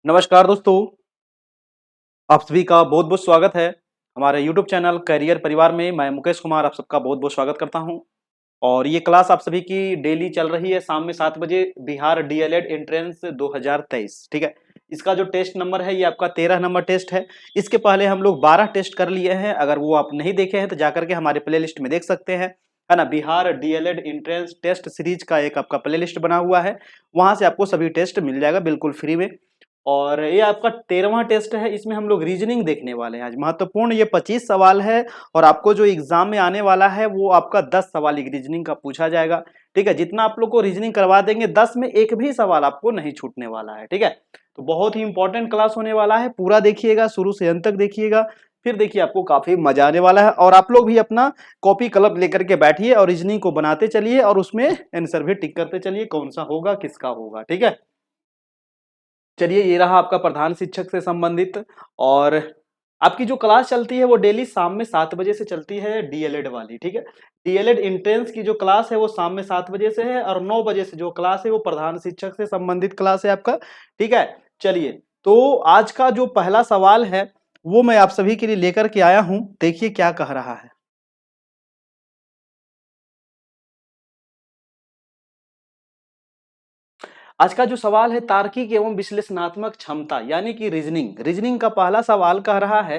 नमस्कार दोस्तों, आप सभी का बहुत-बहुत स्वागत है। हमारे यूट्यूब चैनल करियर परिवार में मैं मुकेश कुमार आप सबका बहुत-बहुत स्वागत करता हूं। और ये क्लास आप सभी की डेली चल रही है शाम में 7 बजे बिहार डीएलएड एंट्रेंस 2023, ठीक है। इसका जो टेस्ट नंबर है ये आपका 13 नंबर टेस्ट है। इसके पहले हम लोग 12 टेस्ट कर लिए हैं। अगर वो आप नहीं देखे हैं तो जाकर के हमारे प्लेलिस्ट में देख सकते हैं, है ना। Bihar DElEd entrance test series का एक आपका प्लेलिस्ट बना हुआ है, वहां से आपको सभी टेस्ट मिल जाएगा बिल्कुल फ्री में। और ये आपका 13वां टेस्ट है। इसमें हम लोग रीजनिंग देखने वाले हैं आज। महत्वपूर्ण ये 25 सवाल है और आपको जो एग्जाम में आने वाला है वो आपका 10 सवाल रीजनिंग का पूछा जाएगा, ठीक है। जितना आप लोग को रीजनिंग करवा देंगे 10 में एक भी सवाल आपको नहीं छूटने वाला है, ठीक है। तो बहुत ही इंपॉर्टेंट क्लास होने वाला है, पूरा देखिएगा, शुरू से अंत तक देखिएगा। फिर देखिए आपको काफी मजा आने वाला है। और आप लोग भी अपना कॉपी कलम लेकर के बैठिए और रीजनिंग को बनाते चलिए और उसमें आंसर भी टिक करते चलिए, कौन सा होगा किसका होगा, ठीक है। चलिए, ये रहा आपका प्रधान शिक्षक से संबंधित। और आपकी जो क्लास चलती है वो डेली शाम में 7 बजे से चलती है, डीएलएड वाली, ठीक है। डीएलएड एंट्रेंस की जो क्लास है वो शाम में 7 बजे से है और 9 बजे से जो क्लास है वो प्रधान शिक्षक से संबंधित क्लास है आपका, ठीक है। चलिए, तो आज का जो पहला सवाल है वो मैं आप सभी के लिए लेकर के आया हूं। देखिए क्या कह रहा है। आज का जो सवाल है तार्किक एवं विश्लेषणात्मक क्षमता यानी कि रीजनिंग। रीजनिंग का पहला सवाल कह रहा है,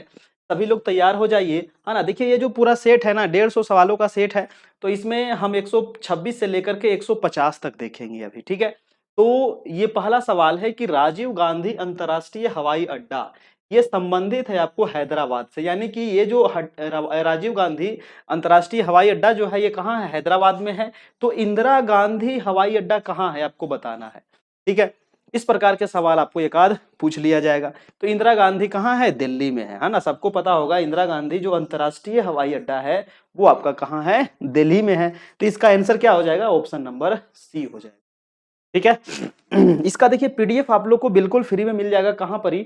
सभी लोग तैयार हो जाइए, है ना। देखिए ये जो पूरा सेट है ना, 150 सवालों का सेट है। तो इसमें हम 126 से लेकर के 150 तक देखेंगे अभी, ठीक है। तो ये पहला सवाल है कि राजीव गांधी अंतर्राष्ट्रीय हवाई अड्डा ये संबंधित है आपको हैदराबाद से, यानी कि ये जो राजीव गांधी अंतर्राष्ट्रीय हवाई अड्डा जो है ये कहाँ है, हैदराबाद में है। तो इंदिरा गांधी हवाई अड्डा कहाँ है आपको बताना है, ठीक है। इस प्रकार के सवाल आपको एक आध पूछ लिया जाएगा। तो इंदिरा गांधी कहाँ है, दिल्ली में है ना। सबको पता होगा इंदिरा गांधी जो अंतर्राष्ट्रीय हवाई अड्डा है वो आपका कहाँ है, दिल्ली में है। तो इसका आंसर क्या हो जाएगा, ऑप्शन नंबर सी हो जाएगा, ठीक है। इसका देखिए पीडीएफ आप लोग को बिल्कुल फ्री में मिल जाएगा, कहां पर ही,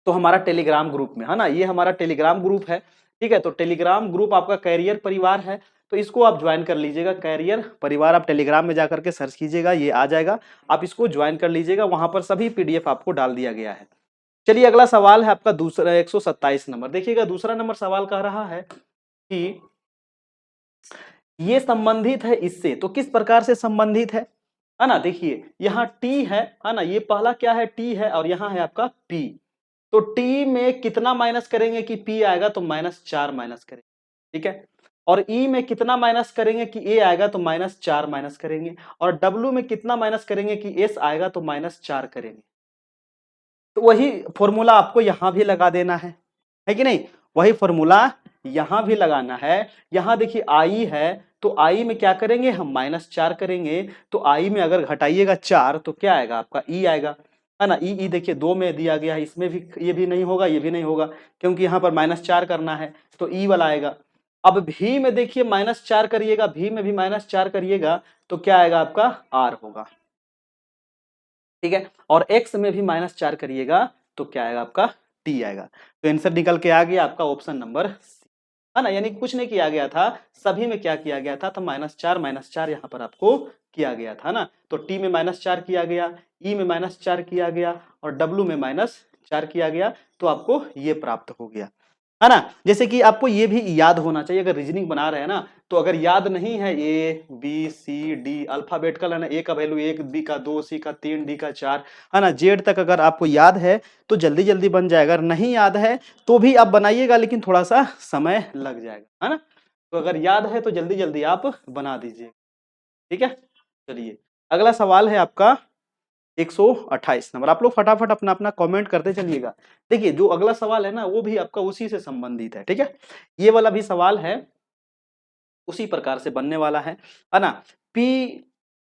तो हमारा टेलीग्राम ग्रुप में, है ना। ये हमारा टेलीग्राम ग्रुप है, ठीक है। तो टेलीग्राम ग्रुप आपका कैरियर परिवार है, तो इसको आप ज्वाइन कर लीजिएगा। कैरियर परिवार आप टेलीग्राम में जाकर के सर्च कीजिएगा, ये आ जाएगा। आप इसको ज्वाइन कर लीजिएगा, वहां पर सभी पीडीएफ आपको डाल दिया गया है। चलिए, अगला सवाल है आपका दूसरा 127 नंबर। देखिएगा दूसरा नंबर सवाल कह रहा है कि ये संबंधित है इससे, तो किस प्रकार से संबंधित है ना। देखिए यहाँ टी है ना। ये पहला क्या है, टी है और यहाँ है आपका पी। तो टी में कितना माइनस करेंगे कि पी आएगा, तो -4 माइनस करेंगे, ठीक है। और ई में कितना माइनस करेंगे कि ए आएगा, तो -4 माइनस करेंगे। और डब्ल्यू में कितना माइनस करेंगे कि एस आएगा, तो -4 करेंगे। तो वही फॉर्मूला आपको यहां भी लगा देना है कि नहीं। वही फॉर्मूला यहां भी लगाना है। यहां देखिए आई है, तो आई में क्या करेंगे हम, -4 करेंगे। तो आई में अगर घटाइएगा 4 तो क्या आएगा आपका, ई आएगा, है ना। ई देखिए 2 में दिया गया है, इसमें भी ये भी नहीं होगा, ये भी नहीं होगा, क्योंकि यहाँ पर -4 करना है, तो ई वाला आएगा। अब भी में देखिए -4 करिएगा, भी में भी -4 करिएगा, तो क्या आएगा आपका, आर होगा, ठीक है। और x में भी -4 करिएगा तो क्या आएगा आपका, t आएगा। तो आंसर निकल के आ गया आपका ऑप्शन नंबर सी, है ना। यानी कुछ नहीं किया गया था, सभी में क्या किया गया था, तो -4 यहाँ पर आपको किया गया था ना। तो t में -4 किया गया, e में -4 किया गया और w में -4 किया गया, तो आपको ये प्राप्त हो गया, है ना। जैसे कि आपको ये भी याद होना चाहिए, अगर रीजनिंग बना रहे हैं ना, तो अगर याद नहीं है A B C D alphabetical है ना, ए का वैल्यू 1, बी का 2, सी का 3, डी का 4, है ना, जेड तक अगर आपको याद है तो जल्दी जल्दी बन जाएगा। अगर नहीं याद है तो भी आप बनाइएगा, लेकिन थोड़ा सा समय लग जाएगा, है ना। तो अगर याद है तो जल्दी जल्दी आप बना दीजिए, ठीक है। चलिए, अगला सवाल है आपका 128 नंबर। आप लोग फटाफट अपना अपना कमेंट करते चलिएगा। देखिए जो अगला सवाल है ना वो भी आपका उसी से संबंधित है, ठीक है। ये वाला भी सवाल है उसी प्रकार से बनने वाला है ना। पी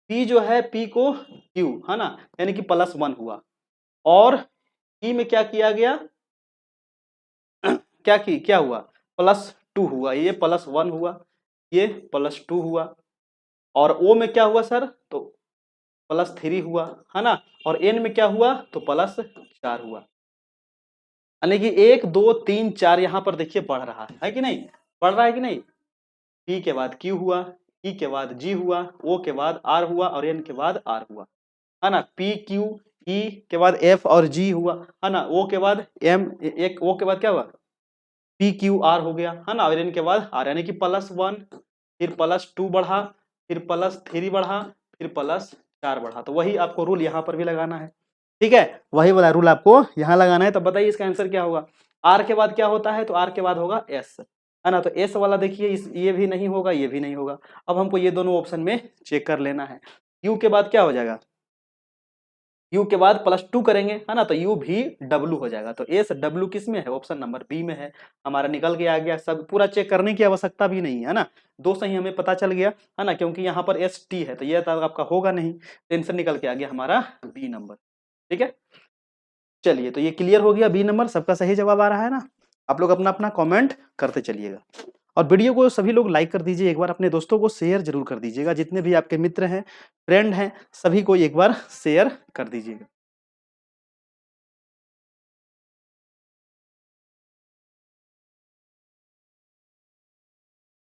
पी जो है, पी को क्यू, है ना, यानी कि +1 हुआ। और ई में क्या किया गया, क्या हुआ, +2 हुआ। ये +1 हुआ, ये +2 हुआ। और ओ में क्या हुआ सर, तो +3 हुआ, है ना। और एन में क्या हुआ, तो +4 हुआ। यानी कि 1 2 3 4 यहाँ पर देखिए बढ़ रहा है कि नहीं, बढ़ रहा है कि नहीं। पी के बाद क्यू हुआ, ई के बाद जी हुआ, ओ के बाद आर हुआ और एन के बाद आर हुआ, है ना। पी क्यू ई के बाद एफ और जी हुआ, है ना, ओ के बाद एम, एक ओ के बाद क्या हुआ, पी क्यू आर हो गया, है ना, और इनके बाद आर, यानी कि +1, फिर +2 बढ़ा, फिर +3 बढ़ा, फिर +4 बढ़ा। तो वही आपको रूल यहाँ पर भी लगाना है, ठीक है, वही वाला रूल आपको यहाँ लगाना है। तो बताइए इसका आंसर क्या होगा। आर के बाद क्या होता है, तो आर के बाद होगा एस, है ना, तो एस वाला देखिए, इस ये भी नहीं होगा, ये भी नहीं होगा। अब हमको ये दोनों ऑप्शन में चेक कर लेना है। यू के बाद क्या हो जाएगा, यू के बाद +2 करेंगे, है ना, तो यू भी डब्लू हो जाएगा। तो एस डब्लू किस में है, ऑप्शन नंबर बी में है। हमारा निकल के आ गया, सब पूरा चेक करने की आवश्यकता भी नहीं है ना, दो सही हमें पता चल गया, है ना, क्योंकि यहाँ पर एस टी है, तो ये तो आपका होगा नहीं, तो आंसर निकल के आ गया हमारा बी नंबर, ठीक है। चलिए, तो ये क्लियर हो गया, बी नंबर सबका सही जवाब आ रहा है ना। आप लोग अपना अपना कमेंट करते चलिएगा, और वीडियो को सभी लोग लाइक कर दीजिए, एक बार अपने दोस्तों को शेयर जरूर कर दीजिएगा, जितने भी आपके मित्र हैं, फ्रेंड हैं, सभी को एक बार शेयर कर दीजिएगा।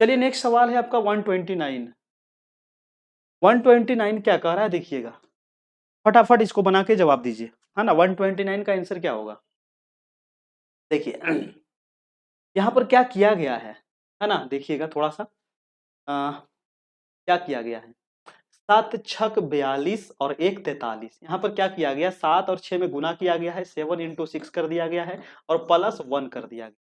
चलिए, नेक्स्ट सवाल है आपका 129। 129 क्या कह रहा है देखिएगा, फटाफट इसको बना के जवाब दीजिए, है ना। 129 का आंसर क्या होगा, देखिए यहाँ पर क्या किया गया है ना, देखिएगा थोड़ा सा, क्या किया गया है, 7×6 = 42 और 1×43, यहाँ पर क्या किया गया, 7 और 6 में गुना किया गया है, 7×6 कर दिया गया है, और +1 कर दिया गया,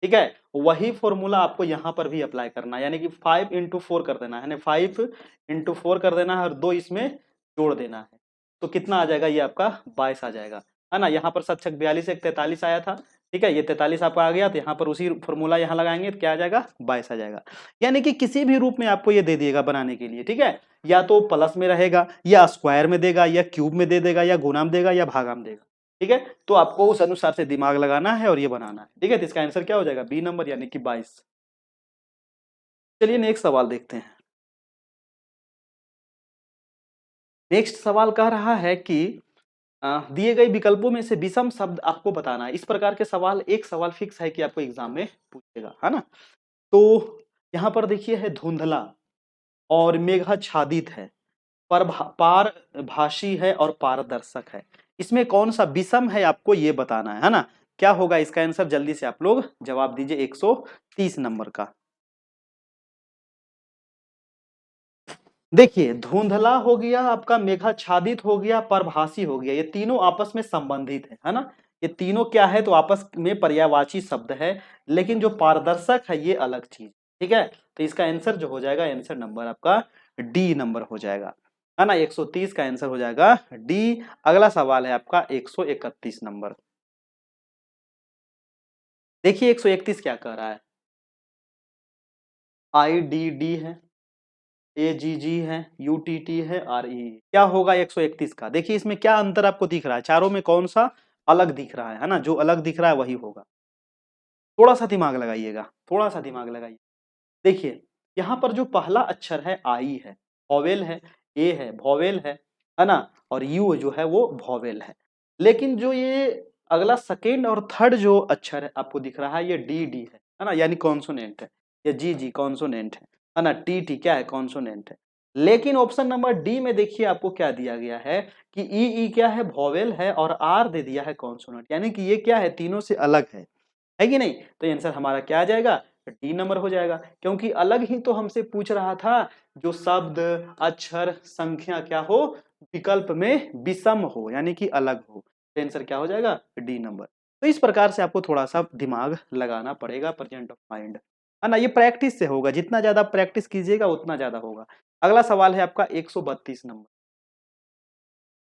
ठीक है। वही फॉर्मूला आपको यहाँ पर भी अप्लाई करना है, यानी कि 5×4 कर देना है, 5×4 कर देना है, और 2 इसमें जोड़ देना है, तो कितना आ जाएगा, ये आपका 22 आ जाएगा, है ना। यहाँ पर 7×6 = 42, 1×43 आया था, ठीक है, ये 43 आपका आ गया, तो यहाँ पर उसी फॉर्मूला यहाँ लगाएंगे तो क्या आ जाएगा, 22 आ जाएगा। यानी कि किसी भी रूप में आपको ये दे दिएगा बनाने के लिए, ठीक है, या तो प्लस में रहेगा, या स्क्वायर में देगा, या क्यूब में दे देगा, या गुणा में देगा, या भागा में देगा, ठीक है। तो आपको उस अनुसार से दिमाग लगाना है और ये बनाना है, ठीक है। तो इसका आंसर क्या हो जाएगा, बी नंबर, यानी कि 22। चलिए नेक्स्ट सवाल देखते हैं। नेक्स्ट सवाल कह रहा है कि दिए गए विकल्पों में से विषम शब्द आपको बताना है। इस प्रकार के सवाल, एक सवाल फिक्स है कि आपको एग्जाम में पूछेगा, है ना। तो यहाँ पर देखिए है धुंधला और मेघाच्छादित है, पारभाषी है और पारदर्शक है, इसमें कौन सा विषम है आपको ये बताना है ना। क्या होगा इसका आंसर, जल्दी से आप लोग जवाब दीजिए, 130 नंबर का। देखिए, धुंधला हो गया आपका, मेघाच्छादित हो गया, परभासी हो गया, ये तीनों आपस में संबंधित है ना। ये तीनों क्या है, तो आपस में पर्यायवाची शब्द है, लेकिन जो पारदर्शक है ये अलग चीज, ठीक है। तो इसका आंसर जो हो जाएगा, आंसर नंबर आपका डी नंबर हो जाएगा, है ना। 130 का आंसर हो जाएगा डी। अगला सवाल है आपका 131 नंबर। देखिए 131 क्या कह रहा है, IDD है, AGG है, UTT है, RE। क्या होगा 131 का, देखिए इसमें क्या अंतर आपको दिख रहा है, चारों में कौन सा अलग दिख रहा है ना, जो अलग दिख रहा है वही होगा। थोड़ा सा दिमाग लगाइएगा, थोड़ा सा दिमाग लगाइए। देखिए यहाँ पर जो पहला अक्षर है आई है, वॉवेल है, ए है वॉवेल है ना, और यू जो है वो वॉवेल है। लेकिन जो ये अगला सेकेंड और थर्ड जो अक्षर है आपको दिख रहा है, ये डी डी है ना, यानी कॉन्सोनेंट है। ये जी जी कॉन्सोनेंट है ना, टी टी क्या है, कॉन्सोनेंट है। लेकिन ऑप्शन नंबर डी में देखिए आपको क्या दिया गया है कि ई क्या है, वॉवेल है, और आर दे दिया है कॉन्सोनेंट, यानी कि ये क्या है, तीनों से अलग है कि नहीं। तो आंसर हमारा क्या आ जाएगा, डी नंबर हो जाएगा, क्योंकि अलग ही तो हमसे पूछ रहा था, जो शब्द अक्षर संख्या क्या हो, विकल्प में विषम हो, यानी कि अलग हो। तो आंसर क्या हो जाएगा, डी नंबर। तो इस प्रकार से आपको थोड़ा सा दिमाग लगाना पड़ेगा, प्रेजेंट ऑफ माइंड, है ना। ये प्रैक्टिस से होगा, जितना ज्यादा प्रैक्टिस कीजिएगा उतना ज्यादा होगा। अगला सवाल है आपका 132 नंबर।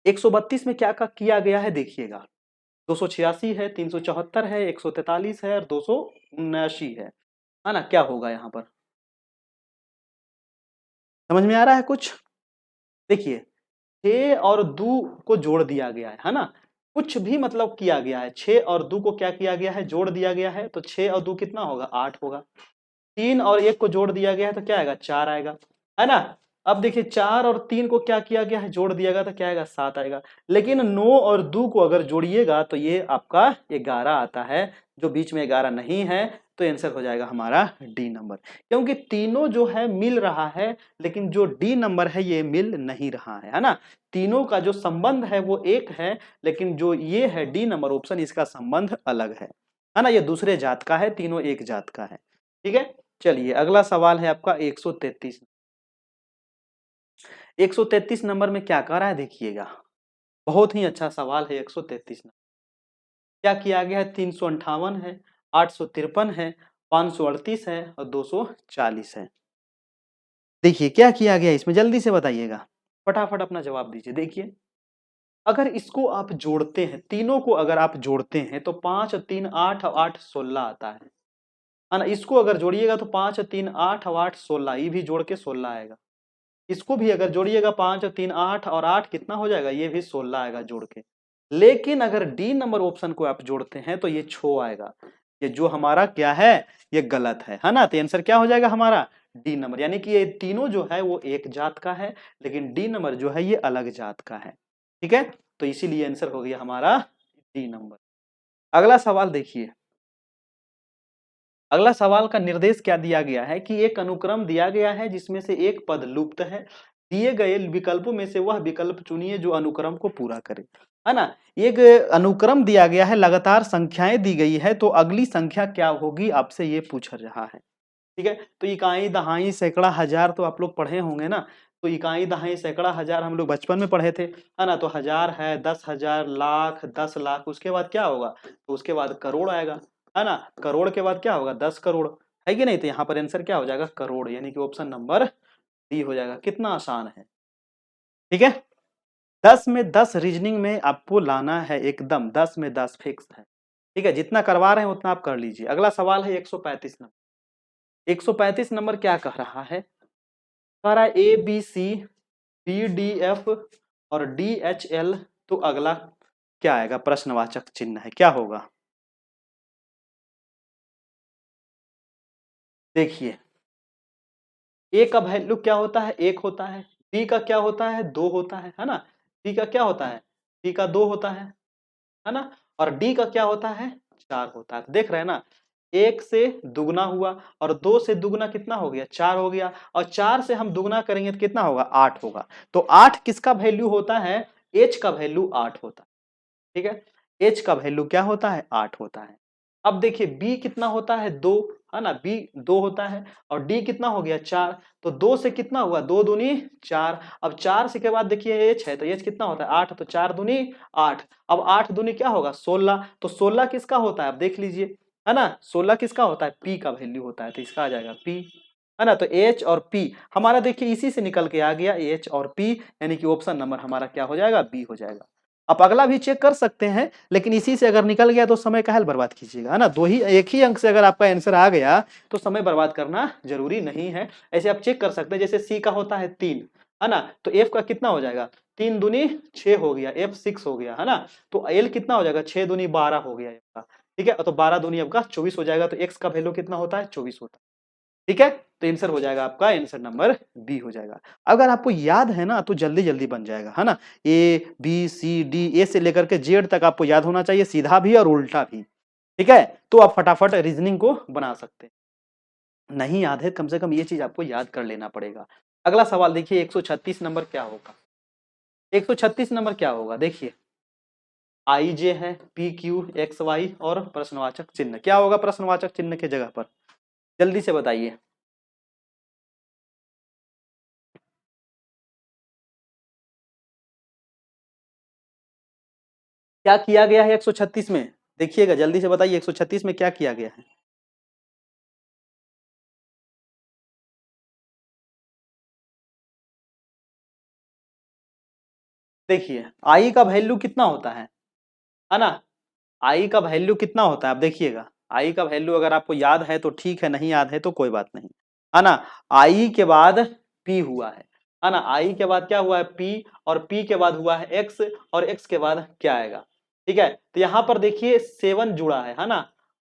132 में क्या किया गया है देखिएगा, 286 है, 374 है, 143 है, और 279 है ना। क्या होगा यहाँ पर, समझ में आ रहा है कुछ। देखिए 6 और 2 को जोड़ दिया गया है ना, कुछ भी मतलब किया गया है, 6 और 2 को क्या किया गया है, जोड़ दिया गया है, तो 6 और 2 कितना होगा, 8 होगा। 3 और 1 को जोड़ दिया गया है, तो क्या आएगा, 4 आएगा, है ना। अब देखिए 4 और 3 को क्या किया गया है, जोड़ दिया गया, तो क्या आएगा, 7 आएगा। लेकिन 9 और 2 को अगर जोड़िएगा तो ये आपका 11 आता है, जो बीच में 11 नहीं है, तो आंसर हो जाएगा हमारा डी नंबर, क्योंकि तीनों जो है मिल रहा है, लेकिन जो डी नंबर है ये मिल नहीं रहा है ना। तीनों का जो संबंध है वो एक है, लेकिन जो ये है डी नंबर ऑप्शन, इसका संबंध अलग है ना। ये दूसरे जात का है, तीनों एक जात का है। ठीक है, चलिए अगला सवाल है आपका 133। 133 नंबर में क्या कह रहा है देखिएगा, बहुत ही अच्छा सवाल है 133 नंबर। क्या किया गया है, 358 है, 853 है, 538 है और 240 है। देखिए क्या किया गया इसमें, जल्दी से बताइएगा, फटाफट अपना जवाब दीजिए। देखिए अगर इसको आप जोड़ते हैं, तीनों को अगर आप जोड़ते हैं तो 5 और 3 8 और 8 16 आता है ना। इसको अगर जोड़िएगा तो 5 और 3 8 और 8 16, ये भी जोड़ के 16 आएगा। इसको भी अगर जोड़िएगा 5 और 3 8 और 8 कितना हो जाएगा, ये भी 16 आएगा जोड़ के। लेकिन अगर डी नंबर ऑप्शन को आप जोड़ते हैं तो ये छो आएगा। ये जो हमारा क्या है, ये गलत है ना। तो आंसर क्या हो जाएगा हमारा, डी नंबर। यानी कि ये तीनों जो है वो एक जात का है, लेकिन डी नंबर जो है ये अलग जात का है। ठीक है, तो इसीलिए आंसर हो गया हमारा डी नंबर। अगला सवाल देखिए, अगला सवाल का निर्देश क्या दिया गया है कि एक अनुक्रम दिया गया है जिसमें से एक पद लुप्त है, दिए गए विकल्पों में से वह विकल्प चुनिए जो अनुक्रम को पूरा करे, है ना। एक अनुक्रम दिया गया है, लगातार संख्याएं दी गई है, तो अगली संख्या क्या होगी आपसे ये पूछ रहा है। ठीक है, तो इकाई दहाई सैकड़ा हजार तो आप लोग पढ़े होंगे ना। तो इकाई दहाई सैकड़ा हजार हम लोग बचपन में पढ़े थे, है ना। तो हजार है, 10,000, लाख, 10 लाख, उसके बाद क्या होगा, तो उसके बाद करोड़ आएगा, है ना। करोड़ के बाद क्या होगा, 10 करोड़, है कि नहीं। तो यहाँ पर आंसर क्या हो जाएगा, करोड़, यानी कि ऑप्शन नंबर डी हो जाएगा। कितना आसान है, ठीक है। 10 में 10 रीजनिंग में आपको लाना है, एकदम 10 में 10 फिक्स है। ठीक है, जितना करवा रहे हैं उतना आप कर लीजिए। अगला सवाल है 135 नंबर। 135 नंबर क्या कह रहा है, कह रहा है A B C B D F और डी एच एल, तो अगला क्या आएगा, प्रश्नवाचक चिन्ह है, क्या होगा। देखिए ए का वैल्यू क्या होता है, एक होता है। बी का क्या होता है, दो होता है ना। सी का क्या होता है, सी का दो होता है ना। और डी का क्या होता है, चार होता है। देख रहे हैं ना, एक से दुगना हुआ और दो से दुगना कितना हो गया, चार हो गया। और चार से हम दुगना करेंगे तो कितना होगा, आठ होगा। तो आठ किसका वैल्यू होता है, एच का वैल्यू आठ होता है। ठीक है, एच का वैल्यू क्या होता है, आठ होता है। अब देखिए बी कितना होता है, दो, है ना। बी दो होता है और डी कितना हो गया, चार। तो दो से कितना हुआ, दो दूनी चार। अब चार से के बाद देखिए एच है, तो एच कितना होता है, आठ। तो चार दूनी आठ। अब आठ दूनी क्या होगा, 16। तो 16 किसका होता है, अब देख लीजिए, है ना। 16 किसका होता है, पी का वैल्यू होता है, तो इसका आ जाएगा पी, है ना। तो एच और पी हमारा देखिए इसी से निकल के आ गया, एच और पी, यानी कि ऑप्शन नंबर हमारा क्या हो जाएगा, बी हो जाएगा। आप अगला भी चेक कर सकते हैं, लेकिन इसी से अगर निकल गया तो समय काहे बर्बाद कीजिएगा, है ना। दो ही, एक ही अंक से अगर आपका आंसर आ गया तो समय बर्बाद करना जरूरी नहीं है। ऐसे आप चेक कर सकते हैं, जैसे सी का होता है 3, है ना। तो एफ का कितना हो जाएगा, 3 दूनी 6 हो गया, एफ 6 हो गया, है ना। तो एल कितना हो जाएगा, 6 दूनी 12 हो गया एफ का। ठीक है, तो 12 दूनी आपका 24 हो जाएगा। तो एक्स का वैल्यू कितना होता है, 24 होता है। ठीक है, तो आंसर हो जाएगा आपका, आंसर नंबर बी हो जाएगा। अगर आपको याद है ना तो जल्दी जल्दी बन जाएगा, है ना। ए बी सी डी, ए से लेकर के जेड तक आपको याद होना चाहिए, सीधा भी और उल्टा भी। ठीक है, तो आप फटाफट रीजनिंग को बना सकते हैं। नहीं याद है, कम से कम ये चीज आपको याद कर लेना पड़ेगा। अगला सवाल देखिए 136 नंबर क्या होगा। 136 नंबर क्या होगा, देखिए आई जे है, पी क्यू एक्स वाई और प्रश्नवाचक चिन्ह। क्या होगा प्रश्नवाचक चिन्ह के जगह पर, जल्दी से बताइए। क्या किया गया है 136 में, देखिएगा जल्दी से बताइए, 136 में क्या किया गया है। देखिए आई का वैल्यू कितना होता है ना। आई का वैल्यू कितना होता है, आप देखिएगा। आई का वैल्यू अगर आपको याद है तो ठीक है, नहीं याद है तो कोई बात नहीं, है ना। आई के बाद पी हुआ है ना। आई के बाद क्या हुआ है, पी, और पी के बाद हुआ है एक्स, और एक्स के बाद क्या आएगा। ठीक है, तो यहां पर देखिए 7 जुड़ा है ना।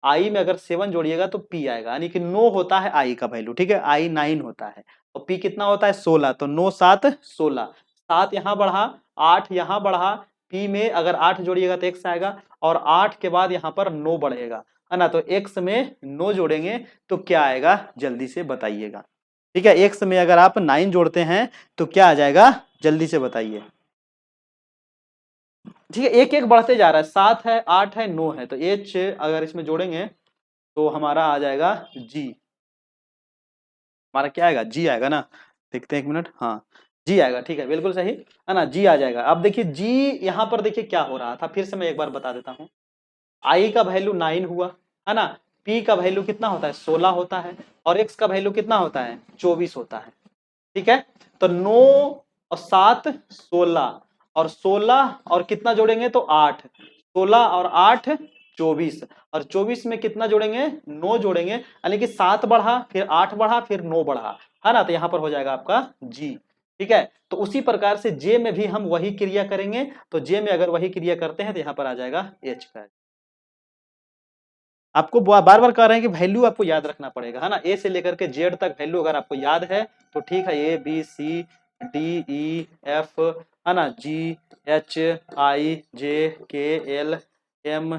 आई में अगर 7 जोड़िएगा तो पी आएगा, यानी कि 9 होता है आई का वैल्यू। ठीक है, आई 9 होता है और पी कितना होता है, 16। तो 9 7 16, 7 यहाँ बढ़ा, 8 यहाँ बढ़ा। पी में अगर 8 जोड़िएगा तो एक्स आएगा, और 8 के बाद यहाँ पर 9 बढ़ेगा, है ना। तो x में 9 जोड़ेंगे तो क्या आएगा जल्दी से बताइएगा। ठीक है, x में अगर आप 9 जोड़ते हैं तो क्या आ जाएगा जल्दी से बताइए। ठीक है, एक एक बढ़ते जा रहा है, 7 है, 8 है, 9 है, तो h अगर इसमें जोड़ेंगे तो हमारा आ जाएगा g। हमारा क्या आएगा जी आएगा ना। देखते हैं एक मिनट, हाँ जी आएगा। ठीक है, बिल्कुल सही है ना, जी आ जाएगा। अब देखिए जी, यहाँ पर देखिए क्या हो रहा था, फिर से मैं एक बार बता देता हूँ। आई का वैल्यू 9 हुआ, है ना। पी का वैल्यू कितना होता है 16 होता है, और एक्स का वैल्यू कितना होता है 24 होता है। ठीक है, तो 9 और 7 16, और 16 और कितना जोड़ेंगे तो 8, 16 और 8 24, और 24 में कितना जोड़ेंगे 9 जोड़ेंगे, यानी कि 7 बढ़ा फिर 8 बढ़ा फिर 9 बढ़ा, है ना। तो यहाँ पर हो जाएगा आपका जी। ठीक है, तो उसी प्रकार से जे में भी हम वही क्रिया करेंगे, तो जे में अगर वही क्रिया करते हैं तो यहाँ पर आ जाएगा एच का। आपको बार बार कह रहे हैं कि वैल्यू आपको याद रखना पड़ेगा, है ना। ए से लेकर के जेड तक वैल्यू अगर आपको याद है तो ठीक है, A B C D E F, है ना, G H I J K L M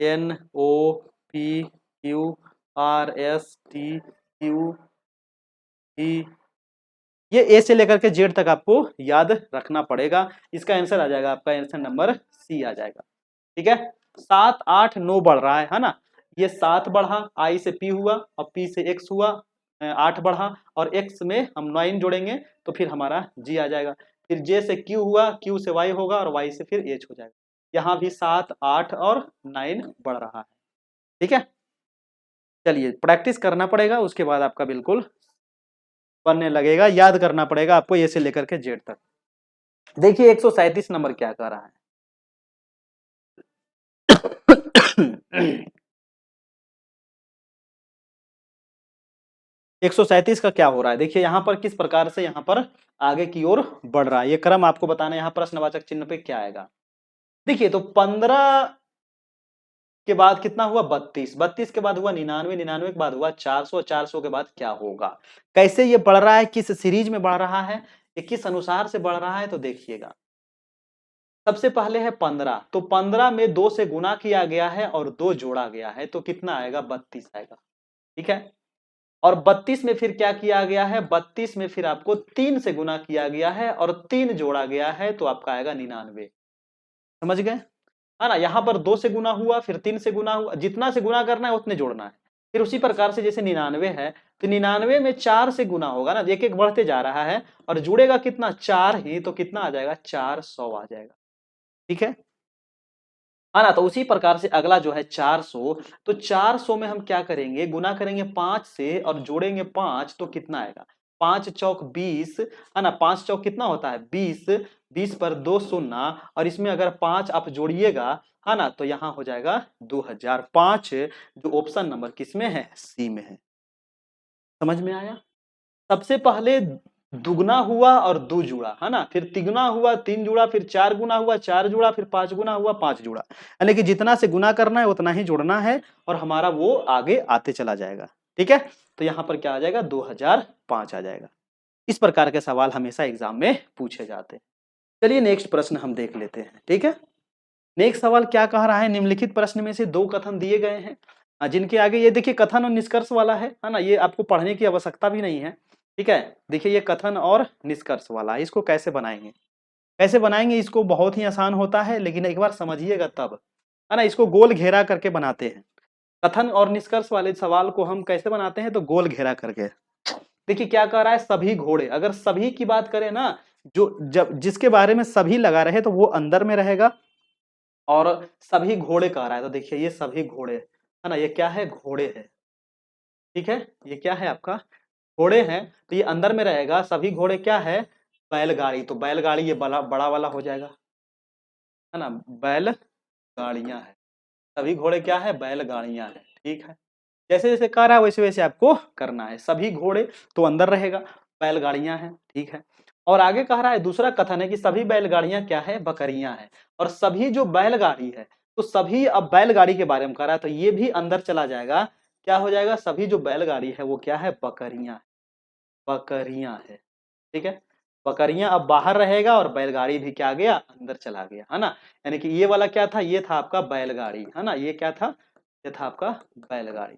N O P Q R S T U E, ये ए से लेकर के जेड तक आपको याद रखना पड़ेगा। इसका आंसर आ जाएगा, आपका आंसर नंबर सी आ जाएगा। ठीक है, 7 8 9 बढ़ रहा है ना। ये 7 बढ़ा, आई से पी हुआ और पी से एक्स हुआ, 8 बढ़ा, और एक्स में हम 9 जोड़ेंगे तो फिर हमारा जी आ जाएगा। फिर जे से क्यू हुआ, क्यू से वाई होगा, और वाई से फिर एच हो जाएगा। यहाँ भी 7 8 और 9 बढ़ रहा है। ठीक है, चलिए प्रैक्टिस करना पड़ेगा, उसके बाद आपका बिल्कुल बनने लगेगा। याद करना पड़ेगा आपको ए से लेकर के जेड तक। देखिए 137 नंबर क्या कह रहा है। 137 का क्या हो रहा है, देखिए यहां पर किस प्रकार से यहां पर आगे की ओर बढ़ रहा है, ये क्रम आपको बताना है। यहां प्रश्नवाचक चिन्ह पे क्या आएगा, देखिए तो 15 के बाद कितना हुआ 32, 32 के बाद हुआ 99, 99 के बाद हुआ 400, 400 के बाद क्या होगा, कैसे ये बढ़ रहा है, किस सीरीज में बढ़ रहा है, ये किस अनुसार से बढ़ रहा है, तो देखिएगा। सबसे पहले है 15, तो 15 में 2 से गुना किया गया है और 2 जोड़ा गया है, तो कितना आएगा 32 आएगा। ठीक है, और 32 में फिर क्या किया गया है, 32 में फिर आपको 3 से गुना किया गया है और 3 जोड़ा गया है, तो आपका आएगा 99। समझ गए, है ना। यहां पर 2 से गुना हुआ, फिर 3 से गुना हुआ, जितना से गुना करना है उतने जोड़ना है। फिर उसी प्रकार से जैसे 99 है, तो 99 में 4 से गुना होगा ना, एक एक बढ़ते जा रहा है, और जुड़ेगा कितना 4 ही, तो कितना आ जाएगा 400 आ जाएगा। ठीक है ना। तो उसी प्रकार से अगला जो है 400, तो 400 में हम क्या करेंगे, गुना करेंगे 5 से और जोड़ेंगे 5, तो कितना आएगा 5 चौक 20, है ना। 5 चौक कितना होता है 20, 20 पर 2 शून्य, और इसमें अगर 5 आप जोड़िएगा, है ना, तो यहाँ हो जाएगा 2005, जो ऑप्शन नंबर किसमें है सी में है। समझ में आया। सबसे पहले दुगना हुआ और 2 जुड़ा, है ना, फिर तिगुना हुआ 3 जुड़ा, फिर 4 गुना हुआ 4 जुड़ा, फिर 5 गुना हुआ 5 जुड़ा, यानी कि जितना से गुना करना है उतना ही जोड़ना है, और हमारा वो आगे आते चला जाएगा। ठीक है, तो यहाँ पर क्या आ जाएगा 2005 आ जाएगा। इस प्रकार के सवाल हमेशा एग्जाम में पूछे जाते हैं। चलिए नेक्स्ट प्रश्न हम देख लेते हैं। ठीक है, नेक्स्ट सवाल क्या कह रहा है, निम्नलिखित प्रश्न में से 2 कथन दिए गए हैं, जिनके आगे ये देखिए कथन और निष्कर्ष वाला है ना, ये आपको पढ़ने की आवश्यकता भी नहीं है। ठीक है, देखिए ये कथन और निष्कर्ष वाला है, इसको कैसे बनाएंगे, कैसे बनाएंगे, इसको बहुत ही आसान होता है, लेकिन एक बार समझिएगा तब, है ना। इसको गोल घेरा करके बनाते हैं। कथन और निष्कर्ष वाले सवाल को हम कैसे बनाते हैं, तो गोल घेरा करके। देखिए क्या कह रहा है, सभी घोड़े, अगर सभी की बात करें ना, जो जब जिसके बारे में सभी लगा रहे तो वो अंदर में रहेगा, और सभी घोड़े कह रहा है, तो देखिए ये सभी घोड़े है ना, ये क्या है घोड़े है। ठीक है, ये क्या है आपका घोड़े हैं, तो ये अंदर में रहेगा। सभी घोड़े क्या है बैलगाड़ी, तो बैलगाड़ी ये बड़ा बड़ा वाला हो जाएगा, है ना, बैल गाड़ियां है। सभी घोड़े क्या है बैलगाड़ियां है। ठीक है, जैसे जैसे कह रहा है वैसे वैसे आपको करना है। सभी घोड़े तो अंदर रहेगा, बैलगाड़ियां हैं। ठीक है, और आगे कह रहा है दूसरा कथन है कि सभी बैलगाड़ियां क्या है बकरियां हैं, और सभी जो बैलगाड़ी है, तो सभी अब बैलगाड़ी के बारे में कह रहा है, तो ये भी अंदर चला जाएगा। क्या हो जाएगा, सभी जो बैलगाड़ी है वो क्या है बकरियां, बकरियां है। ठीक है, बकरियां अब बाहर रहेगा, और बैलगाड़ी भी क्या गया अंदर चला गया, है ना। यानी कि ये वाला क्या था, ये था आपका बैलगाड़ी, है ना, ये क्या था ये था आपका बैलगाड़ी।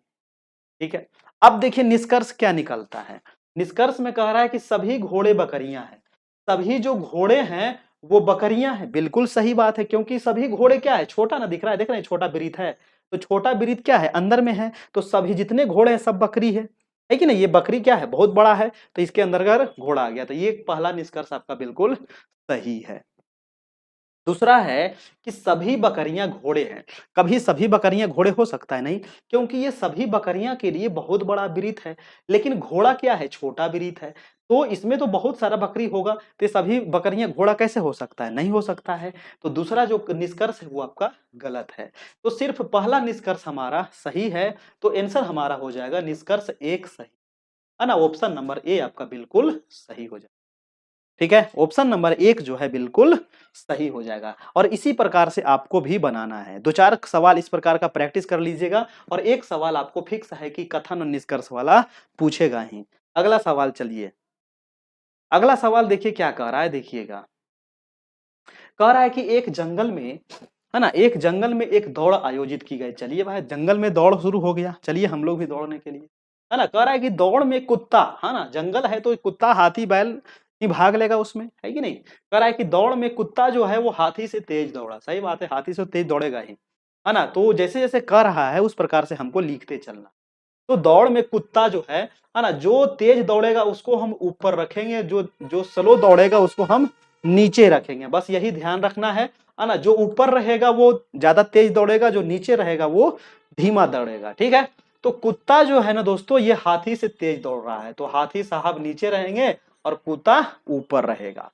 ठीक है, अब देखिए निष्कर्ष क्या निकलता है। निष्कर्ष में कह रहा है कि सभी घोड़े बकरियां हैं, सभी जो घोड़े हैं वो बकरियां हैं। बिल्कुल सही बात है, क्योंकि सभी घोड़े क्या है, छोटा ना दिख रहा है, देख रहे हैं छोटा वृत्त है, तो छोटा वृत्त क्या है, अंदर में है, तो सभी जितने घोड़े हैं सब बकरी है कि नहीं। ये बकरी क्या है, बहुत बड़ा है, तो इसके अंदर अगर घोड़ा आ गया, तो ये पहला निष्कर्ष आपका बिल्कुल सही है। दूसरा है कि सभी बकरियां घोड़े हैं। कभी सभी बकरियां घोड़े हो सकता है नहीं, क्योंकि ये सभी बकरियां के लिए बहुत बड़ा वृत्त है, लेकिन घोड़ा क्या है, छोटा वृत्त है, तो इसमें तो बहुत सारा बकरी होगा, तो ये सभी बकरियां घोड़ा कैसे हो सकता है, नहीं हो सकता है। तो दूसरा जो निष्कर्ष है वो आपका गलत है। तो सिर्फ पहला निष्कर्ष हमारा सही है, तो आंसर हमारा हो जाएगा निष्कर्ष एक सही है ना, ऑप्शन नंबर ए आपका बिल्कुल सही हो जाएगा। ठीक है, ऑप्शन नंबर एक जो है बिल्कुल सही हो जाएगा। और इसी प्रकार से आपको भी बनाना है, दो चार सवाल इस प्रकार का प्रैक्टिस कर लीजिएगा, और एक सवाल आपको फिक्स है कि कथन और निष्कर्ष वाला पूछेगा ही। अगला सवाल चलिए, अगला सवाल देखिए क्या कह रहा है, देखिएगा कह रहा है कि एक जंगल में, है ना, एक जंगल में एक दौड़ आयोजित की गई। चलिए भाई, जंगल में दौड़ शुरू हो गया, चलिए हम लोग भी दौड़ने के लिए, है ना। कह रहा है कि दौड़ में कुत्ता, है ना, जंगल है तो कुत्ता हाथी बैल ही भाग लेगा उसमें, है कि नहीं। कह रहा है कि दौड़ में कुत्ता जो है वो हाथी से तेज दौड़ा, सही बात है, हाथी से तेज दौड़ेगा ही, है ना। तो जैसे जैसे कर रहा है उस प्रकार से हमको लिखते चलना। तो दौड़ में कुत्ता जो है ना, जो तेज दौड़ेगा उसको हम ऊपर रखेंगे, जो जो स्लो दौड़ेगा उसको हम नीचे रखेंगे, बस यही ध्यान रखना है ना। जो ऊपर रहेगा वो ज्यादा तेज दौड़ेगा, जो नीचे रहेगा वो धीमा दौड़ेगा, ठीक है। तो कुत्ता जो है ना दोस्तों, ये हाथी से तेज दौड़ रहा है, तो हाथी साहब नीचे रहेंगे और कुत्ता ऊपर रहेगा,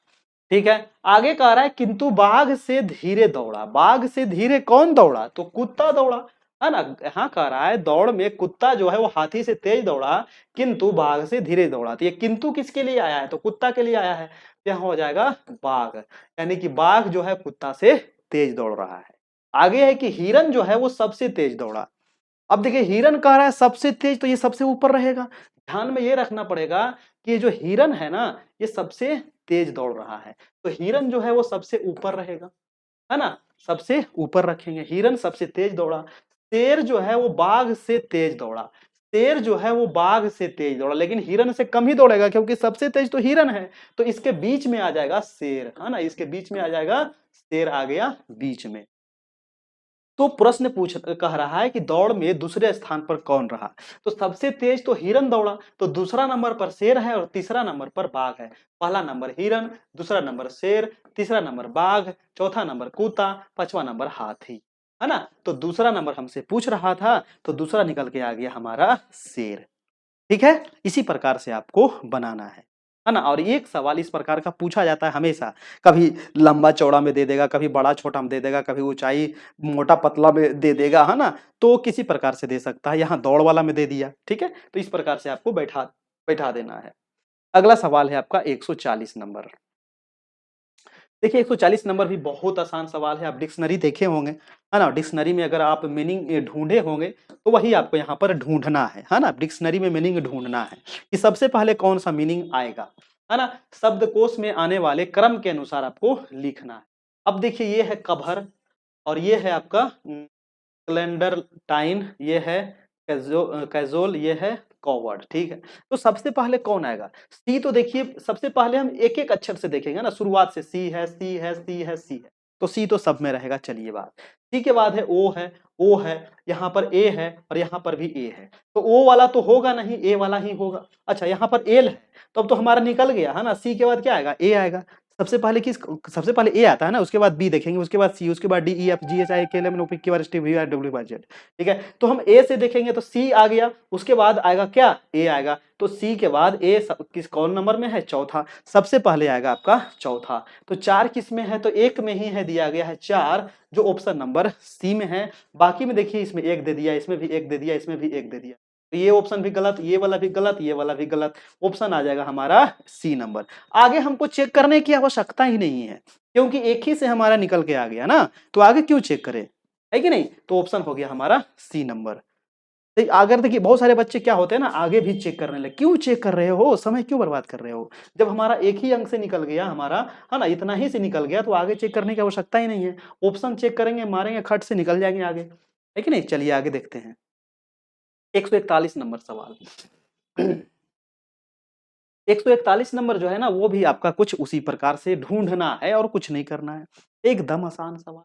ठीक है। आगे कह रहा है किंतु बाघ से धीरे दौड़ा, बाघ से धीरे कौन दौड़ा, तो कुत्ता दौड़ा, है ना। यहाँ कह रहा है दौड़ में कुत्ता जो है वो हाथी से तेज दौड़ा, किंतु बाघ से धीरे दौड़ा। तो ये किंतु किसके लिए आया है, तो कुत्ता के लिए आया है, तो यहाँ हो जाएगा बाघ, यानी कि बाघ जो है कुत्ता से तेज दौड़ रहा है। आगे है कि हिरन जो है वो सबसे तेज दौड़ा। अब देखिए हिरन कह रहा है सबसे तेज, तो ये सबसे ऊपर रहेगा। ध्यान में ये रखना पड़ेगा कि ये जो हिरन है ना, ये सबसे तेज दौड़ रहा है, तो हिरन जो है वो सबसे ऊपर रहेगा, है ना, सबसे ऊपर रखेंगे, हिरन सबसे तेज दौड़ा। शेर जो है वो बाघ से तेज दौड़ा, शेर जो है वो बाघ से तेज दौड़ा, लेकिन हिरन से कम ही दौड़ेगा, क्योंकि सबसे तेज तो हिरन है, तो इसके बीच में आ जाएगा शेर, है ना, इसके बीच में आ जाएगा शेर, आ गया बीच में। तो प्रश्न पूछ कह रहा है कि दौड़ में दूसरे स्थान पर कौन रहा, तो सबसे तेज तो हिरन दौड़ा, तो दूसरा नंबर पर शेर है और तीसरा नंबर पर बाघ है। पहला नंबर हिरन, दूसरा नंबर शेर, तीसरा नंबर बाघ, चौथा नंबर कुत्ता, पांचवा नंबर हाथी, है ना। तो दूसरा नंबर हमसे पूछ रहा था, तो दूसरा निकल के आ गया हमारा शेर। ठीक है, इसी प्रकार से आपको बनाना है ना। और एक सवाल इस प्रकार का पूछा जाता है हमेशा, कभी लंबा चौड़ा में दे देगा, कभी बड़ा छोटा में दे देगा, कभी ऊंचाई मोटा पतला में दे देगा, है ना। तो किसी प्रकार से दे सकता है, यहाँ दौड़ वाला में दे दिया, ठीक है। तो इस प्रकार से आपको बैठा बैठा देना है। अगला सवाल है आपका 140 नंबर। देखिए 140 नंबर भी बहुत आसान सवाल है, आप डिक्शनरी देखे होंगे, है ना। डिक्शनरी में अगर आप मीनिंग ढूंढे होंगे तो वही आपको यहाँ पर ढूंढना है ना। डिक्शनरी में मीनिंग ढूंढना है कि सबसे पहले कौन सा मीनिंग आएगा, है ना। शब्दकोश में आने वाले क्रम के अनुसार आपको लिखना है। अब देखिए ये है कभर, और ये है आपका कैलेंडर टाइन, ये है कैजोल, ये है कॉवर्ड, ठीक है। तो सबसे पहले कौन आएगा, सी। तो देखिए सबसे पहले हम एक एक अक्षर से देखेंगे ना, शुरुआत से सी है, सी है, सी है, सी है, तो सी तो सब में रहेगा। चलिए बात, सी के बाद है ओ है, ओ है, यहाँ पर ए है और यहाँ पर भी ए है, तो ओ वाला तो होगा नहीं, ए वाला ही होगा। अच्छा यहाँ पर एल है, तो अब तो हमारा निकल गया, है ना। सी के बाद क्या आएगा, ए आएगा। सबसे पहले किस, सबसे पहले ए आता है ना, उसके बाद बी देखेंगे, उसके बाद सी, उसके बाद D, E, F, G, H, I, K, L, M, N, O, P, Q, R, S, T, V, R, W, Z, ठीक है। तो हम ए से देखेंगे तो सी आ गया, उसके बाद आएगा क्या, ए आएगा, तो सी के बाद ए किस कौन नंबर में है, चौथा, सबसे पहले आएगा आपका चौथा। तो चार किस में है, तो एक में ही है, दिया गया है चार, जो ऑप्शन नंबर सी में है। बाकी में देखिए इसमें एक दे दिया, इसमें भी एक दे दिया, इसमें भी एक दे दिया, तो ये ऑप्शन भी गलत, ये वाला भी गलत, ये वाला भी गलत, ऑप्शन आ जाएगा हमारा सी नंबर। आगे हमको चेक करने की आवश्यकता ही नहीं है, क्योंकि एक ही से हमारा निकल के आ गया ना, तो आगे क्यों चेक करें, है कि नहीं। तो ऑप्शन हो गया हमारा सी नंबर। अगर देखिए बहुत सारे बच्चे क्या होते हैं ना, आगे भी चेक करने लगे, क्यों चेक कर रहे हो, समय क्यों बर्बाद कर रहे हो, जब हमारा एक ही अंक से निकल गया हमारा, है ना, इतना ही से निकल गया, तो आगे चेक करने की आवश्यकता ही नहीं है। ऑप्शन चेक करेंगे, मारेंगे खट से निकल जाएंगे आगे। है कि नहीं। चलिए आगे देखते हैं 141 नंबर सवाल। 141 नंबर जो है ना वो भी आपका कुछ उसी प्रकार से ढूंढना है और कुछ नहीं करना है, एकदम आसान सवाल।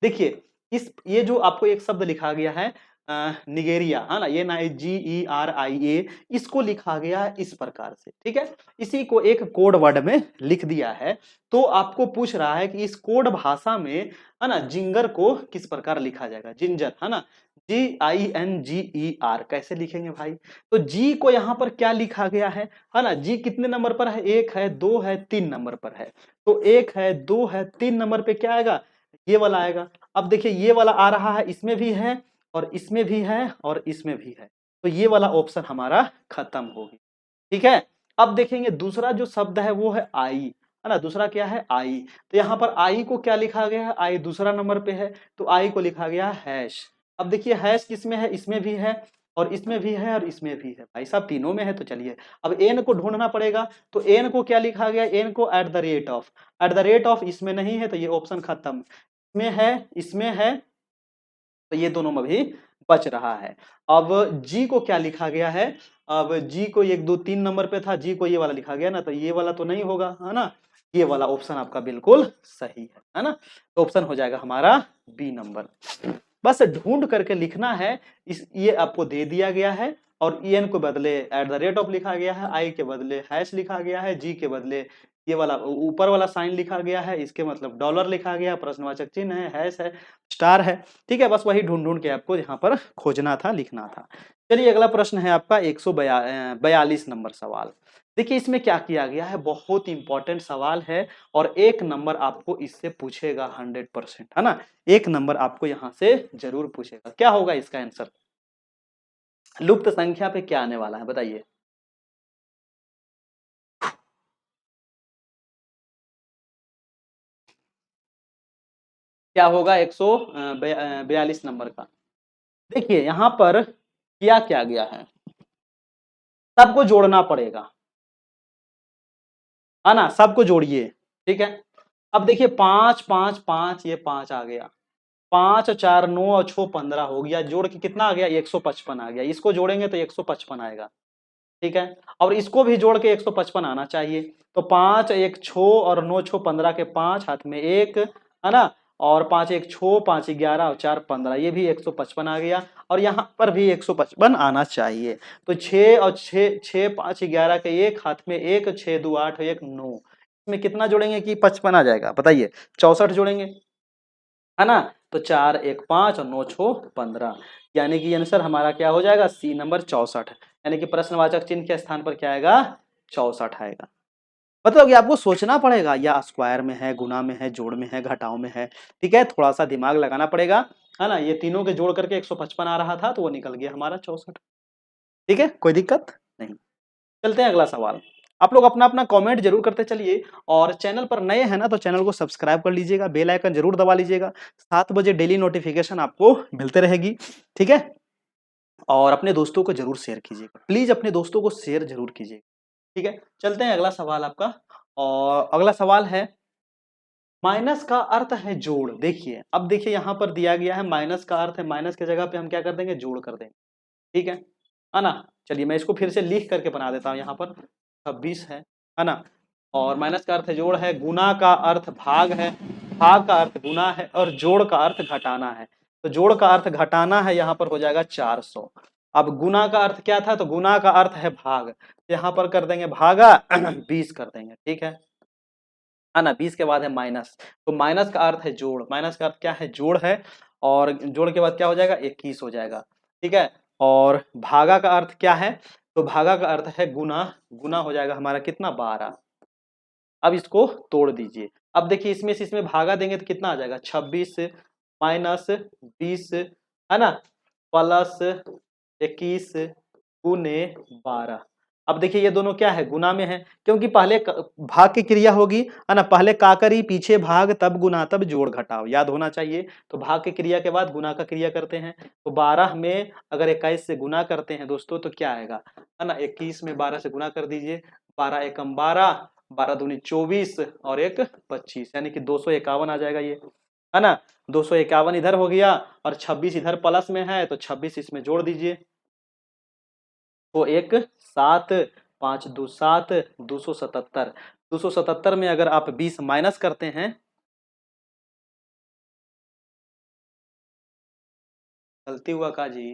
देखिए इस ये जो आपको एक शब्द लिखा गया है निगेरिया, है ना, ये ना GERIA, इसको लिखा गया है इस प्रकार से, ठीक है। इसी को एक कोड वर्ड में लिख दिया है। तो आपको पूछ रहा है कि इस कोड भाषा में, है ना, जिंगर को किस प्रकार लिखा जाएगा, जिंजर, है ना, GINGER कैसे लिखेंगे भाई। तो जी को यहाँ पर क्या लिखा गया है ना, जी कितने नंबर पर है, 1 है, 2 है, 3 नंबर पर है। तो 1 है, 2 है, 3 नंबर पे क्या आएगा, ये वाला आएगा। अब देखिए ये वाला आ रहा है, इसमें भी है और इसमें भी है और इसमें भी है, तो ये वाला ऑप्शन हमारा खत्म हो गया, ठीक है। अब देखेंगे दूसरा जो शब्द है वो है आई, है ना, दूसरा क्या है आई। तो यहाँ पर आई को क्या लिखा गया है, आई दूसरा नंबर पे है, तो आई को लिखा गया है हैश। अब देखिए हैश किसमें है, इसमें भी है और इसमें भी है और इसमें भी है, भाई साहब तीनों में है। तो चलिए अब एन को ढूंढना पड़ेगा, तो एन को क्या लिखा गया, एन को at the rate of, at the rate of इसमें नहीं है तो ये ऑप्शन खत्म। इसमें है, इसमें है, तो ये दोनों में भी बच रहा है। अब जी को क्या लिखा गया है, अब जी को 1 2 3 नंबर पे था, जी को ये वाला लिखा गया ना, तो ये वाला तो नहीं होगा, है ना, ये वाला ऑप्शन आपका बिल्कुल सही है ना। तो ऑप्शन हो जाएगा हमारा बी नंबर। बस ढूंढ करके लिखना है, इस ये आपको दे दिया गया है और एन को बदले एट द रेट ऑफ लिखा गया है, आई के बदले हैश लिखा गया है, जी के बदले ये वाला ऊपर वाला साइन लिखा गया है, इसके मतलब डॉलर लिखा गया, प्रश्नवाचक चिन्ह है, हैश है, स्टार है, ठीक है। बस वही ढूंढ ढूंढ के आपको यहाँ पर खोजना था, लिखना था। चलिए अगला प्रश्न है आपका 142 नंबर सवाल। देखिए इसमें क्या किया गया है, बहुत इंपॉर्टेंट सवाल है और 1 नंबर आपको इससे पूछेगा 100%, है ना। 1 नंबर आपको यहाँ से जरूर पूछेगा। क्या होगा इसका आंसर, लुप्त संख्या पे क्या आने वाला है बताइए। क्या होगा 142 नंबर का। देखिए यहाँ पर क्या गया है, सबको जोड़ना पड़ेगा, है ना, सबको जोड़िए, ठीक है। अब देखिए 5 5 5, ये 5 आ गया, 5 4 9 और 6 15 हो गया, जोड़ के कितना आ गया, 155 आ गया। इसको जोड़ेंगे तो 155 आएगा, ठीक है। और इसको भी जोड़ के 155 आना चाहिए। तो 5 1 6 और 9 6 15 के 5 हाथ में 1, है ना, और 5 1 6 5 11 और 4 15, ये भी 155 आ गया और यहाँ पर भी 155 आना चाहिए। तो 6 और 6 6 5 11 के 1 हाथ में 1, 6 2 8 1 9, इसमें कितना जोड़ेंगे कि 55 आ जाएगा बताइए, 64 जोड़ेंगे, है ना। तो 4 1 5 और 9 6 15, यानी कि आंसर हमारा क्या हो जाएगा, सी नंबर 64, यानी कि प्रश्नवाचक चिन्ह के स्थान पर क्या आएगा, 64 आएगा। मतलब कि आपको सोचना पड़ेगा, या स्क्वायर में है, गुना में है, जोड़ में है, घटाव में है, ठीक है, थोड़ा सा दिमाग लगाना पड़ेगा, है ना। ये तीनों के जोड़ करके 155 आ रहा था तो वो निकल गया हमारा 64, ठीक है, कोई दिक्कत नहीं। चलते हैं अगला सवाल। आप लोग अपना अपना कमेंट जरूर करते चलिए और चैनल पर नए हैं ना तो चैनल को सब्सक्राइब कर लीजिएगा, बेल आइकन जरूर दबा लीजिएगा, 7 बजे डेली नोटिफिकेशन आपको मिलते रहेगी, ठीक है। और अपने दोस्तों को जरूर शेयर कीजिएगा, प्लीज अपने दोस्तों को शेयर जरूर कीजिएगा, ठीक है। चलते हैं अगला सवाल आपका, और अगला सवाल है माइनस का अर्थ है जोड़। देखिए अब देखिए यहाँ पर दिया गया है माइनस का अर्थ है, माइनस की जगह पे हम क्या कर देंगे, जोड़ कर देंगे, ठीक है ना। चलिए मैं इसको फिर से लिख करके बना देता हूँ, यहाँ पर 26 है ना, और माइनस का अर्थ है जोड़ है, गुना का अर्थ भाग है, भाग का अर्थ गुना है और जोड़ का अर्थ घटाना है। तो जोड़ का अर्थ घटाना है, यहाँ पर हो जाएगा 400। अब गुना का अर्थ क्या था, तो गुना का अर्थ है भाग, यहाँ पर कर देंगे भागा 20 कर देंगे, ठीक है ना। 20 के बाद है माइनस, तो माइनस का अर्थ है जोड़, माइनस का अर्थ क्या है, जोड़ है, और जोड़ के बाद क्या हो जाएगा, 21 हो जाएगा, ठीक है। और भागा का अर्थ क्या है, तो भागा का अर्थ है गुना, गुना हो जाएगा हमारा कितना, 12। अब इसको तोड़ दीजिए, अब देखिए इसमें से इसमें भागा देंगे तो कितना आ जाएगा, 26 माइनस 20, है ना, प्लस 21 गुने 12। अब देखिए ये दोनों क्या है, गुना में है, क्योंकि पहले भाग की क्रिया होगी, है ना, पहले का करी, पीछे भाग, तब गुना, तब जोड़ घटाव, याद होना चाहिए। तो भाग की क्रिया के बाद गुना का क्रिया करते हैं, तो 12 में अगर 21 से गुना करते हैं दोस्तों तो क्या आएगा, है ना, 21 में 12 से गुना कर दीजिए, 12 एकम 12, 12 दूनी 24 और एक 25, यानी कि 251 आ जाएगा ये, है ना। 251 इधर हो गया और 26 इधर प्लस में है तो 26 इसमें जोड़ दीजिए। तो 7 5 2 7 277। 277 में अगर आप 20 माइनस करते हैं, गलती हुआ का जी,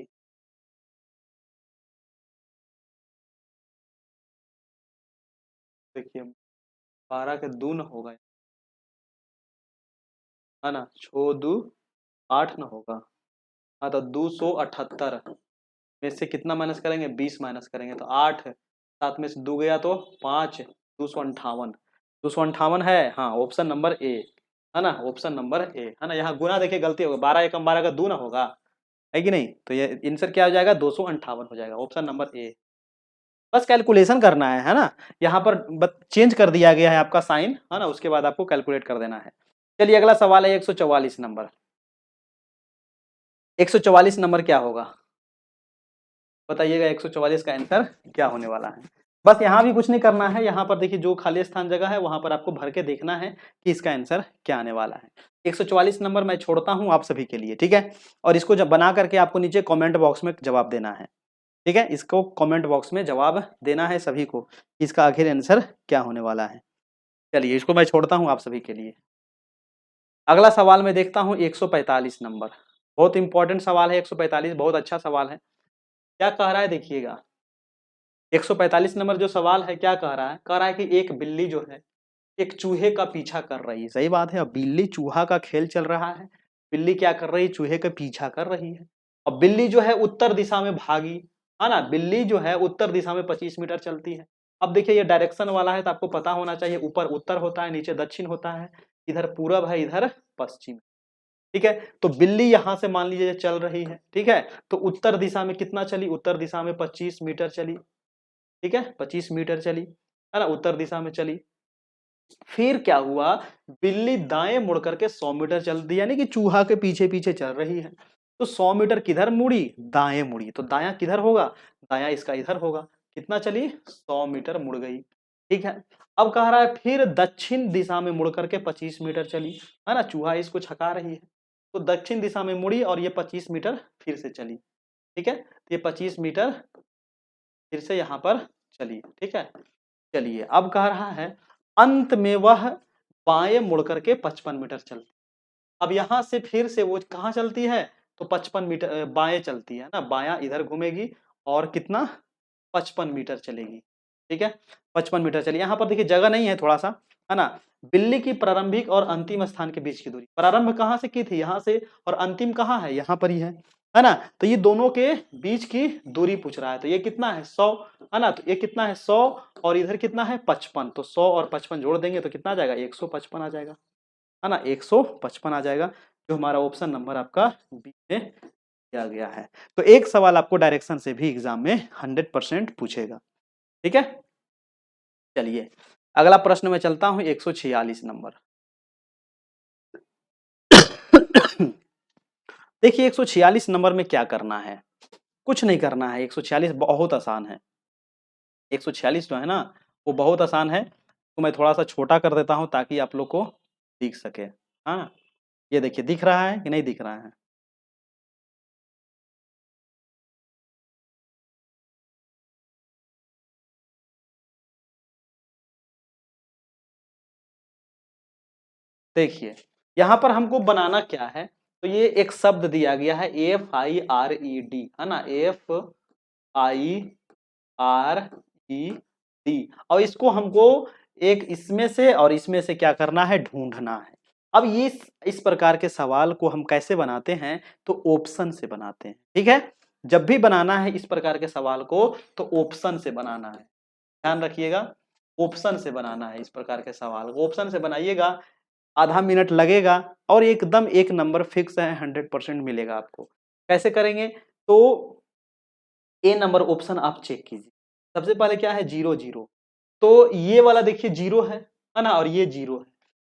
देखिए 12 के दून होगा, है ना, 6 2 8 न होगा। हाँ तो 278 में से कितना माइनस करेंगे, 20 माइनस करेंगे तो 8, 7 में से 2 गया तो 5, 258। 258 है, हाँ ऑप्शन नंबर ए, है ना, ऑप्शन नंबर ए, है ना। यहाँ गुना देखिए गलती होगा, 12 एकम 12 का दूना होगा, है कि नहीं, तो ये आंसर क्या हो जाएगा, 258 हो जाएगा, ऑप्शन नंबर ए। बस कैलकुलेशन करना है ना, यहाँ पर चेंज कर दिया गया है आपका साइन, है ना, उसके बाद आपको कैलकुलेट कर देना है। चलिए अगला सवाल है 144 नंबर। 144 नंबर क्या होगा, बताइएगा 144 का आंसर क्या होने वाला है। बस यहाँ भी कुछ नहीं करना है, यहाँ पर देखिए जो खाली स्थान जगह है वहां पर आपको भर के देखना है कि इसका आंसर क्या आने वाला है। 144 नंबर मैं छोड़ता हूँ आप सभी के लिए, ठीक है, और इसको जब बना करके आपको नीचे कमेंट बॉक्स में जवाब देना है, ठीक है, इसको कमेंट बॉक्स में जवाब देना है सभी को कि इसका आखिर आंसर क्या होने वाला है। चलिए इसको मैं छोड़ता हूँ आप सभी के लिए। अगला सवाल मैं देखता हूँ 145 नंबर, बहुत इंपॉर्टेंट सवाल है 145, बहुत अच्छा सवाल है। क्या कह रहा है देखिएगा, 145 नंबर जो सवाल है क्या कह रहा है, कह रहा है कि एक बिल्ली जो है एक चूहे का पीछा कर रही है। सही बात है, अब बिल्ली चूहा का खेल चल रहा है, बिल्ली क्या कर रही है, चूहे का पीछा कर रही है। अब बिल्ली जो है उत्तर दिशा में भागी, है ना, बिल्ली जो है उत्तर दिशा में 25 मीटर चलती है। अब देखिए ये डायरेक्शन वाला है तो आपको पता होना चाहिए, ऊपर उत्तर होता है, नीचे दक्षिण होता है, इधर पूरब है, इधर पश्चिम, ठीक है। तो बिल्ली यहां से मान लीजिए चल रही है, ठीक है, तो उत्तर दिशा में कितना चली, उत्तर दिशा में 25 मीटर चली, ठीक है, 25 मीटर चली, है ना, उत्तर दिशा में चली। फिर क्या हुआ, बिल्ली दाएं मुड़ करके 100 मीटर चल दी, यानी कि चूहा के पीछे पीछे चल रही है। तो 100 मीटर किधर मुड़ी, दाएं मुड़ी, तो दायां किधर होगा, दायां इसका इधर होगा। कितना चली, 100 मीटर मुड़ गई, ठीक है। अब कह रहा है फिर दक्षिण दिशा में मुड़ करके 25 मीटर चली, है ना, चूहा इसको छका रही है, तो दक्षिण दिशा में मुड़ी और ये 25 मीटर फिर से चली, ठीक है, तो ये 25 मीटर फिर से यहाँ पर चली, ठीक है। चलिए अब कह रहा है अंत में वह बाएं मुड़ करके 55 मीटर चलती। अब यहां से फिर से वो कहाँ चलती है, तो 55 मीटर बाएं चलती है ना, बायां इधर घूमेगी और कितना 55 मीटर चलेगी, ठीक है, 55 मीटर चली। यहाँ पर देखिए जगह नहीं है थोड़ा सा, है ना। बिल्ली की प्रारंभिक और अंतिम स्थान के बीच की दूरी, प्रारंभ कहाँ से की थी, यहाँ से, और अंतिम कहाँ है, यहाँ पर ही है ना। तो ये दोनों के बीच की दूरी पूछ रहा है, तो ये कितना है 100, है ना, तो ये कितना है 100 और इधर कितना है 55, तो 100 और 55 जोड़ देंगे तो कितना आ जाएगा 155 आ जाएगा, है ना, 155 आ जाएगा, जो हमारा ऑप्शन नंबर आपका बी में दिया गया है। तो एक सवाल आपको डायरेक्शन से भी एग्जाम में 100% पूछेगा, ठीक है। चलिए अगला प्रश्न में चलता हूं 146 नंबर। देखिए 146 नंबर में क्या करना है, कुछ नहीं करना है, 146 बहुत आसान है। 146 जो है ना वो बहुत आसान है, तो मैं थोड़ा सा छोटा कर देता हूं ताकि आप लोग को दिख सके। हाँ ये देखिए दिख रहा है कि नहीं दिख रहा है, देखिए यहाँ पर हमको बनाना क्या है, तो ये एक शब्द दिया गया है FIRED, है ना, FIRED, और इसको हमको एक इसमें से और इसमें से क्या करना है, ढूंढना है। अब ये इस प्रकार के सवाल को हम कैसे बनाते हैं, तो ऑप्शन से बनाते हैं, ठीक है। जब भी बनाना है इस प्रकार के सवाल को तो ऑप्शन से बनाना है, ध्यान रखिएगा, ऑप्शन से बनाना है इस प्रकार के सवाल को, ऑप्शन से बनाइएगा, आधा मिनट लगेगा और एकदम एक नंबर फिक्स है, 100% मिलेगा आपको। कैसे करेंगे, तो ए नंबर ऑप्शन आप चेक कीजिए। सबसे पहले क्या है, 0 0, तो ये वाला देखिए 0 है ना, और ये 0 है,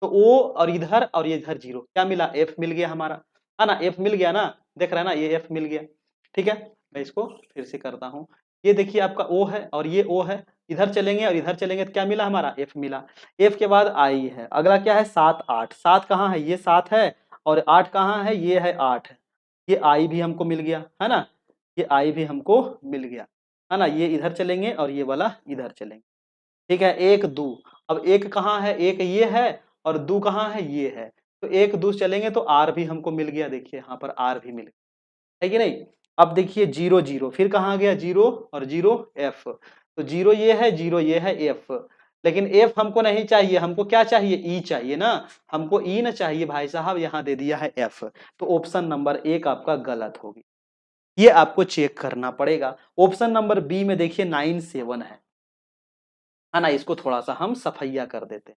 तो ओ और ये इधर 0, क्या मिला, एफ मिल गया हमारा, है ना, एफ मिल गया ना, देख रहे हैं ना, ये एफ मिल गया, ठीक है। मैं इसको फिर से करता हूँ, ये देखिए आपका ओ है और ये ओ है, इधर चलेंगे और इधर चलेंगे तो क्या मिला हमारा, एफ मिला। एफ के बाद आई है, अगला क्या है 7 8, 7 कहाँ है, ये 7 है, और 8 कहाँ है, ये है 8, ये आई भी हमको मिल गया है ना, ये आई भी हमको मिल गया है ना, ये इधर चलेंगे और ये वाला इधर चलेंगे, ठीक है। 1 2, अब 1 कहाँ है, 1 ये है और 2 कहाँ है, ये है, तो 1 2 चलेंगे तो आर भी हमको मिल गया, देखिए यहाँ पर आर भी मिल गया, है कि नहीं। अब देखिए 0 0 फिर कहाँ गया, 0 और 0 एफ, तो 0 ये है, 0 ये है एफ, लेकिन एफ हमको नहीं चाहिए, हमको क्या चाहिए, ई चाहिए ना, हमको ई न चाहिए भाई साहब, यहाँ दे दिया है एफ, तो ऑप्शन नंबर 1 आपका गलत होगी, ये आपको चेक करना पड़ेगा। ऑप्शन नंबर बी में देखिए 9 7 है ना, इसको थोड़ा सा हम सफैया कर देते हैं,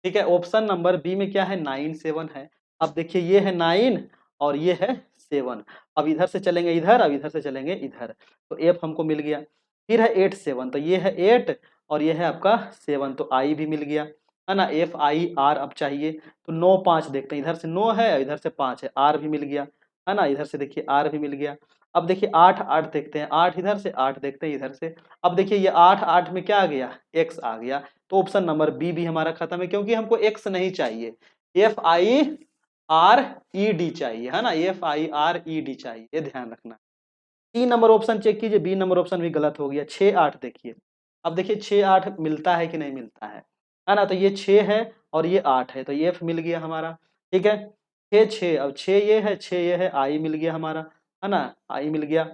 ठीक है। ऑप्शन नंबर बी में क्या है, 9 7 है। अब देखिए ये है 9 और ये है 7, अब इधर से चलेंगे इधर, अब इधर से चलेंगे इधर, तो एफ हमको मिल गया। फिर है 8 7, तो ये है 8 और ये है आपका 7, तो आई भी मिल गया है ना, एफ आई आर अब चाहिए, तो 9 5 देखते हैं, इधर से 9 है इधर से 5 है, आर भी मिल गया है ना, इधर से देखिए आर भी मिल गया। अब देखिए 8 8 देखते हैं, 8 इधर से 8 देखते हैं इधर से, अब देखिए ये 8 8 में क्या आ गया, एक्स आ गया, तो ऑप्शन नंबर बी भी हमारा खत्म है, क्योंकि हमको एक्स नहीं चाहिए, F I R E D चाहिए है ना, F I R E D चाहिए, ये ध्यान रखना। 3 नंबर ऑप्शन चेक कीजिए, बी नंबर ऑप्शन भी गलत हो गया। 6 8 देखिए, अब देखिए 6 8 मिलता है कि नहीं मिलता है ना, तो ये 6 है और ये 8 है, तो ये एफ मिल गया हमारा, ठीक है। 6 6, अब 6 ये है 6 ये है, आई मिल गया हमारा है ना, आई मिल गया।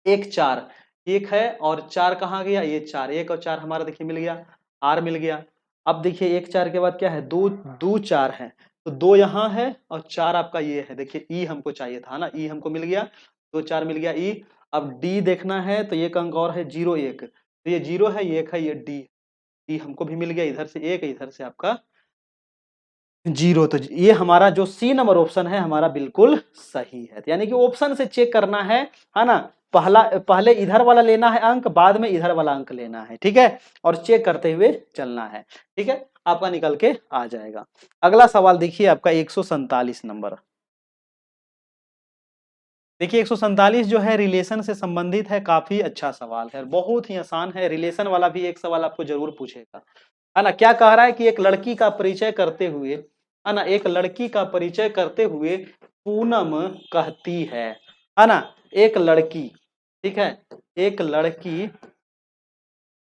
1 4, 1 है और 4 कहाँ गया, ये 4, 1 और 4 हमारा देखिए मिल गया, आर मिल गया। अब देखिए 1 4 के बाद क्या है, 2 2 4 है, तो 2 यहाँ है और 4 आपका ये है, देखिए ई हमको चाहिए था ना, ई हमको मिल गया, 2 4 मिल गया ई। अब डी देखना है तो एक अंक और है 0 1, तो ये 0 है, ये 1 है, ये डी, डी हमको भी मिल गया, इधर से 1 इधर से आपका 0, तो ये हमारा जो सी नंबर ऑप्शन है हमारा बिल्कुल सही है, यानी कि ऑप्शन से चेक करना है ना, पहले इधर वाला लेना है अंक, बाद में इधर वाला अंक लेना है, ठीक है, और चेक करते हुए चलना है, ठीक है, आपका निकल के आ जाएगा। अगला सवाल देखिए आपका 147 नंबर, देखिए 147 जो है रिलेशन से संबंधित है, काफी अच्छा सवाल है, बहुत ही आसान है, रिलेशन वाला भी एक सवाल आपको जरूर पूछेगा, है ना। क्या कह रहा है कि एक लड़की का परिचय करते हुए, है ना, एक लड़की का परिचय करते हुए पूनम कहती है ना, एक लड़की, ठीक है, एक लड़की,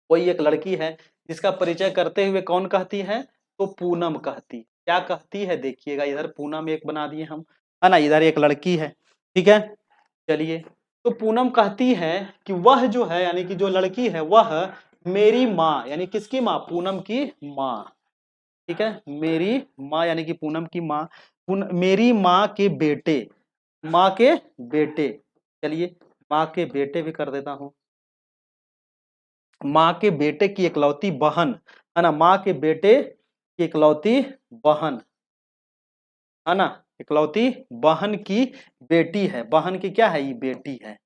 कोई एक लड़की है जिसका परिचय करते हुए कौन कहती है, तो पूनम कहती, क्या कहती है, देखिएगा इधर पूनम एक बना दिए हम, है ना, इधर एक लड़की है, ठीक है। चलिए, तो पूनम कहती है कि वह जो है, यानी कि जो लड़की है वह मेरी माँ, यानी किसकी माँ, पूनम की माँ, ठीक है, मेरी माँ यानी कि पूनम की माँ, मेरी माँ के बेटे, माँ के बेटे, चलिए माँ के बेटे भी कर देता हूं, माँ के बेटे की इकलौती बहन, है ना, माँ के बेटे की इकलौती बहन, है ना, इकलौती बहन की बेटी है, बहन की क्या है, ये बेटी है।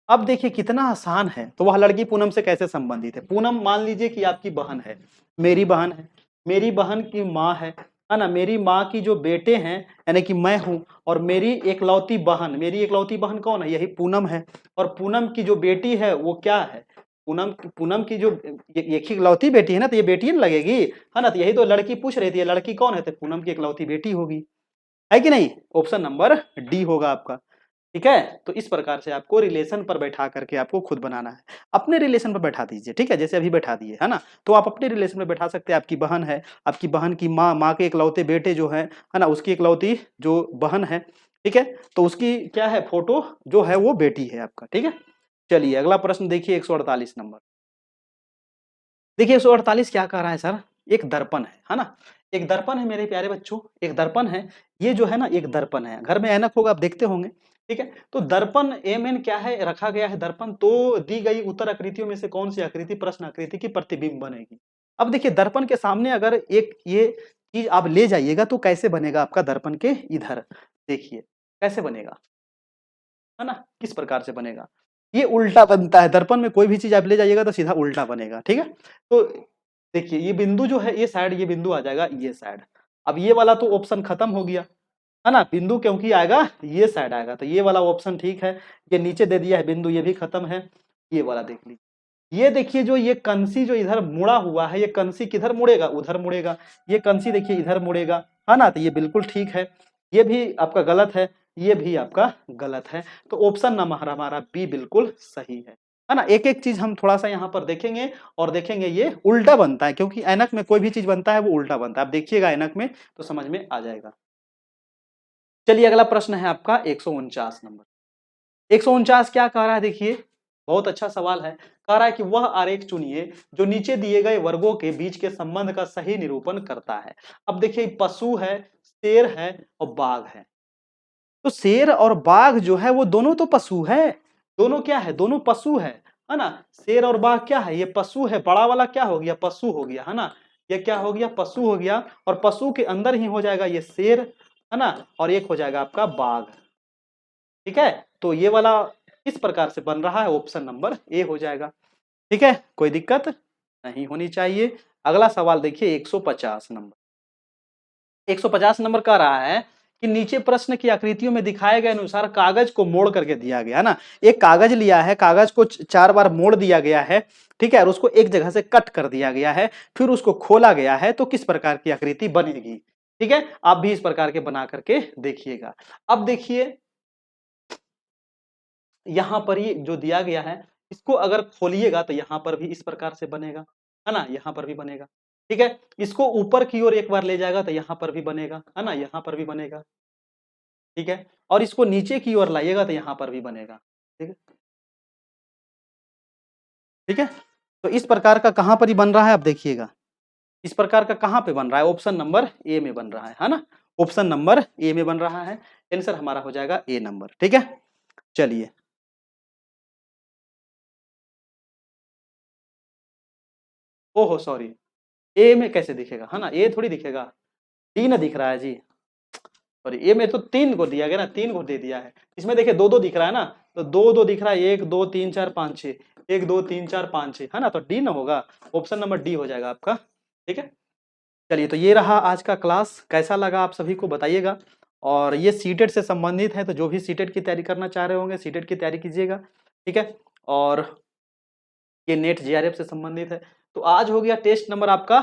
अब देखिए कितना आसान है, तो वह लड़की पूनम से कैसे संबंधित है, पूनम मान लीजिए कि आपकी बहन है, मेरी बहन है, मेरी बहन की माँ है ना, मेरी माँ की जो बेटे हैं यानी कि मैं हूं, और मेरी एकलौती बहन, मेरी एकलौती बहन कौन है, यही पूनम है, और पूनम की जो बेटी है वो क्या है, पूनम, पूनम की जो एक ही इकलौती बेटी है ना, तो ये बेटी न लगेगी, है ना, तो यही तो लड़की पूछ रही थी, ये लड़की कौन है, तो पूनम की इकलौती बेटी होगी, है कि नहीं, ऑप्शन नंबर डी होगा आपका, ठीक है। तो इस प्रकार से आपको रिलेशन पर बैठा करके आपको खुद बनाना है, अपने रिलेशन पर बैठा दीजिए, ठीक है, जैसे अभी बैठा दिए है ना, तो आप अपने रिलेशन में बैठा सकते हैं, आपकी बहन है, आपकी बहन की माँ, माँ के इकलौते बेटे जो है ना, उसकी इकलौती जो बहन है, ठीक है, तो उसकी क्या है, फोटो जो है वो बेटी है आपका, ठीक है। चलिए अगला प्रश्न देखिए 148 नंबर, देखिए 148 क्या कह रहा है सर, एक दर्पण है ना, एक दर्पण है मेरे प्यारे बच्चों, एक दर्पण है, ये जो है ना एक दर्पण है, घर में ऐनक होगा आप देखते होंगे, ठीक है, तो दर्पण एम एन क्या है, रखा गया है दर्पण, तो दी गई उत्तर आकृतियों में से कौन सी आकृति प्रश्न आकृति की प्रतिबिंब बनेगी। अब देखिए दर्पण के सामने अगर एक ये चीज आप ले जाइएगा तो कैसे बनेगा आपका दर्पण के इधर, देखिए कैसे बनेगा, है ना, किस प्रकार से बनेगा, ये उल्टा बनता है, दर्पण में कोई भी चीज आप ले जाइएगा तो सीधा उल्टा बनेगा, ठीक है। तो देखिए ये बिंदु जो है, ये साइड, ये बिंदु आ जाएगा ये साइड, अब ये वाला तो ऑप्शन खत्म हो गया, है ना, बिंदु क्योंकि आएगा ये साइड आएगा, तो ये वाला ऑप्शन ठीक है, ये नीचे दे दिया है बिंदु, ये भी खत्म है, ये वाला देख लीजिए, ये देखिए जो ये कंसी जो इधर मुड़ा हुआ है, ये कंसी किधर मुड़ेगा, उधर मुड़ेगा, ये कंसी देखिए इधर मुड़ेगा, है ना, तो ये बिल्कुल ठीक है। ये भी आपका गलत है, ये भी आपका गलत है। तो ऑप्शन नंबर हमारा बी बिल्कुल सही है ना। एक एक चीज हम थोड़ा सा यहाँ पर देखेंगे और देखेंगे ये उल्टा बनता है, क्योंकि ऐनक में कोई भी चीज बनता है वो उल्टा बनता है। आप देखिएगा ऐनक में तो समझ में आ जाएगा। चलिए अगला प्रश्न है आपका 149 नंबर। 149 क्या कह रहा है, देखिए बहुत अच्छा सवाल है। कह रहा है कि वह आरेख चुनिए जो नीचे दिए गए वर्गों के बीच के संबंध का सही निरूपण करता है। अब देखिए पशु है, शेर है और बाघ है। तो शेर और बाघ जो है वो दोनों तो पशु है, दोनों क्या है, दोनों पशु है ना। शेर और बाघ क्या है, ये पशु है। बड़ा वाला क्या हो गया, पशु हो गया, है ना। ये क्या हो गया, पशु हो गया। और पशु के अंदर ही हो जाएगा ये शेर, है ना, और एक हो जाएगा आपका बाघ। ठीक है, तो ये वाला इस प्रकार से बन रहा है, ऑप्शन नंबर ए हो जाएगा। ठीक है, कोई दिक्कत नहीं होनी चाहिए। अगला सवाल देखिए 150 नंबर। 150 नंबर कह रहा है कि नीचे प्रश्न की आकृतियों में दिखाए गए अनुसार कागज को मोड़ करके दिया गया, है ना। एक कागज लिया है, कागज को 4 बार मोड़ दिया गया है, ठीक है, और उसको एक जगह से कट कर दिया गया है, फिर उसको खोला गया है, तो किस प्रकार की आकृति बनेगी। ठीक है, आप भी इस प्रकार के बना करके देखिएगा। अब देखिए यहां पर ये जो दिया गया है, इसको अगर खोलिएगा तो यहां पर भी इस प्रकार से बनेगा, है ना, यहां पर भी बनेगा। ठीक है, इसको ऊपर की ओर एक बार ले जाएगा तो यहां पर भी बनेगा, है ना, यहां पर भी बनेगा। ठीक है, और इसको नीचे की ओर लाइएगा तो यहां पर भी बनेगा। ठीक है, ठीक है, तो इस प्रकार का कहां पर ही बन रहा है, आप देखिएगा इस प्रकार का कहां पे बन रहा है, ऑप्शन नंबर ए में बन रहा है ना। ऑप्शन नंबर ए में बन रहा है, आंसर हमारा हो जाएगा ए नंबर। ठीक है, चलिए। ओहो सॉरी, ए में कैसे दिखेगा, है ना, ए थोड़ी दिखेगा, डी ना दिख रहा है जी। और ए में तो 3 को दिया गया ना, 3 को दे दिया है। इसमें देखिए 2-2 दिख रहा है ना, तो 2-2 दिख रहा है, 1 2 3 4 5 6, 1 2 3 4 5 6, है ना, तो डी ना होगा, ऑप्शन नंबर डी हो जाएगा आपका। ठीक है, चलिए, तो ये रहा आज का क्लास। कैसा लगा आप सभी को बताइएगा। और ये सीटेट से संबंधित है, तो जो भी सीटेट की तैयारी करना चाह रहे होंगे सीटेट की तैयारी कीजिएगा। ठीक है, और ये नेट जेआरएफ से संबंधित है। तो आज हो गया टेस्ट नंबर आपका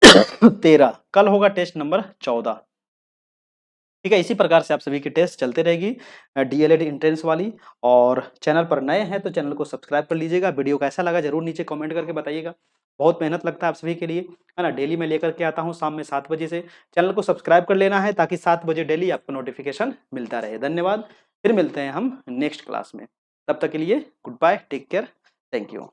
13, कल होगा टेस्ट नंबर 14। ठीक है, इसी प्रकार से आप सभी की टेस्ट चलते रहेगी डीएलएड एंट्रेंस वाली। और चैनल पर नए हैं तो चैनल को सब्सक्राइब कर लीजिएगा। वीडियो कैसा लगा जरूर नीचे कमेंट करके बताइएगा। बहुत मेहनत लगता है आप सभी के लिए, है ना। डेली मैं लेकर के आता हूँ शाम में 7 बजे से। चैनल को सब्सक्राइब कर लेना है ताकि 7 बजे डेली आपको नोटिफिकेशन मिलता रहे। धन्यवाद, फिर मिलते हैं हम नेक्स्ट क्लास में। तब तक के लिए good bye, take care, thank you.